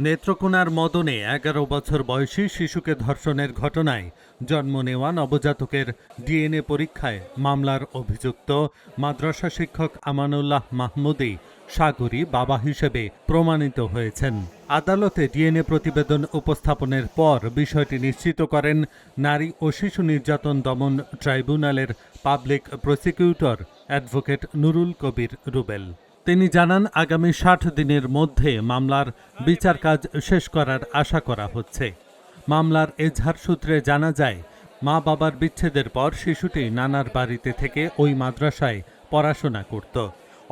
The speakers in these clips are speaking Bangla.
নেত্রকোনার মদনে ১১ বছর বয়সী শিশুকে ধর্ষণের ঘটনায় জন্ম নেওয়া নবজাতকের ডিএনএ পরীক্ষায় মামলার অভিযুক্ত মাদ্রাসা শিক্ষক আমানুল্লাহ মাহমুদই সাগরী বাবা হিসেবে প্রমাণিত হয়েছেন। আদালতে ডিএনএ প্রতিবেদন উপস্থাপনের পর বিষয়টি নিশ্চিত করেন নারী ও শিশু নির্যাতন দমন ট্রাইব্যুনালের পাবলিক প্রসিকিউটর অ্যাডভোকেট নুরুল কবির রুবেল। তিনি জানান, আগামী ৬০ দিনের মধ্যে মামলার বিচার কাজ শেষ করার আশা করা হচ্ছে। মামলার এজাহার সূত্রে জানা যায়, মা বাবার বিচ্ছেদের পর শিশুটি নানার বাড়িতে থেকে ওই মাদ্রাসায় পড়াশোনা করত।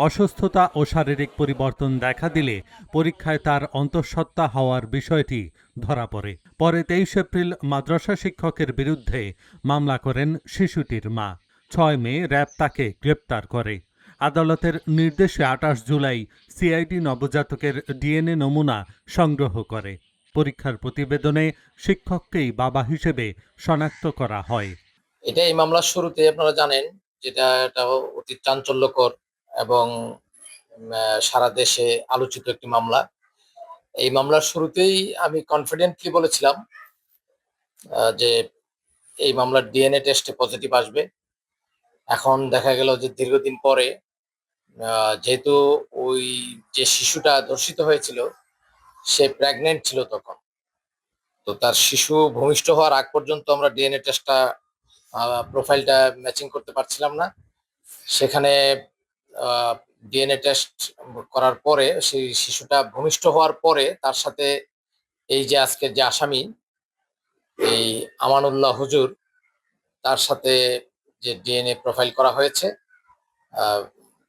অসুস্থতা ও শারীরিক পরিবর্তন দেখা দিলে পরীক্ষায় তার অন্তঃসত্ত্বা হওয়ার বিষয়টি ধরা পড়ে। পরে ২৩ এপ্রিল মাদ্রাসা শিক্ষকের বিরুদ্ধে মামলা করেন শিশুটির মা। ৬ মে র্যাব তাকে গ্রেপ্তার করে। আদালতের নির্দেশে ২৮ জুলাই সিআইডি নবজাতকের ডিএনএ নমুনা সংগ্রহ করে। পরীক্ষার প্রতিবেদনে শিক্ষককেই বাবা হিসেবে শনাক্ত করা হয়। এটা এই মামলার শুরুতে আপনারা জানেন যেটা এটা অতি চাঞ্চল্যকর এবং সারা দেশে আলোচিত একটি মামলা। এই মামলার শুরুতেই আমি কনফিডেন্টলি বলেছিলাম যে এই মামলার ডিএনএ টেস্টে পজিটিভ আসবে। এখন দেখা গেল যে দীর্ঘদিন পরে যেহেতু ওই যে শিশুটা ধর্ষিত হয়েছিল সে প্রেগনেন্ট ছিল তখন, তো তার শিশু ভূমিষ্ঠ হওয়ার আগ পর্যন্ত আমরা ডিএনএ টেস্টটা প্রোফাইলটা ম্যাচিং করতে পারছিলাম না। সেখানে ডিএনএ টেস্ট করার পরে সেই শিশুটা ভূমিষ্ঠ হওয়ার পরে তার সাথে এই যে আজকের যে আসামি এই আমানুল্লাহ হুজুর, তার সাথে যে ডিএনএ প্রোফাইল করা হয়েছে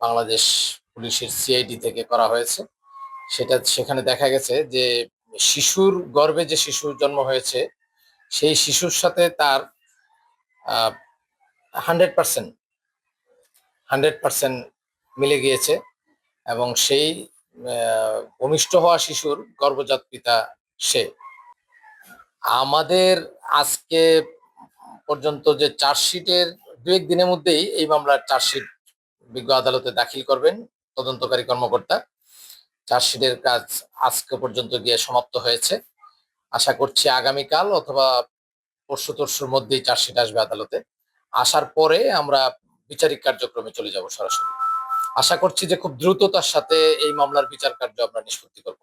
বাংলাদেশ পুলিশের সিআইডি থেকে করা হয়েছে, সেখানে দেখা গেছে যে শিশুর গর্ভে যে শিশুর জন্ম হয়েছে সেই শিশুর সাথে তার 100% মিলে গিয়েছে এবং সেই ভূমিষ্ঠ হওয়া শিশুর গর্ভজাত পিতা সে। আমাদের আজকে পর্যন্ত যে চার্জশিটের ২-১ দিনের মধ্যেই এই মামলার চার্জশিট বিজ্ঞ আদালতে দাখিল করবেন তদন্তকারী কর্মকর্তা। চার্জশিটের কাজ আজকে পর্যন্ত গিয়ে সমাপ্ত হয়েছে। আশা করছি আগামীকাল অথবা পরশু-তরশুর মধ্যেই চার্জশিট আসবে আদালতে। আসার পরে আমরা বিচারিক কার্যক্রমে চলে যাব সরাসরি। আশা করছি যে খুব দ্রুততার সাথে এই মামলার বিচার কার্য আমরা নিষ্পত্তি করব।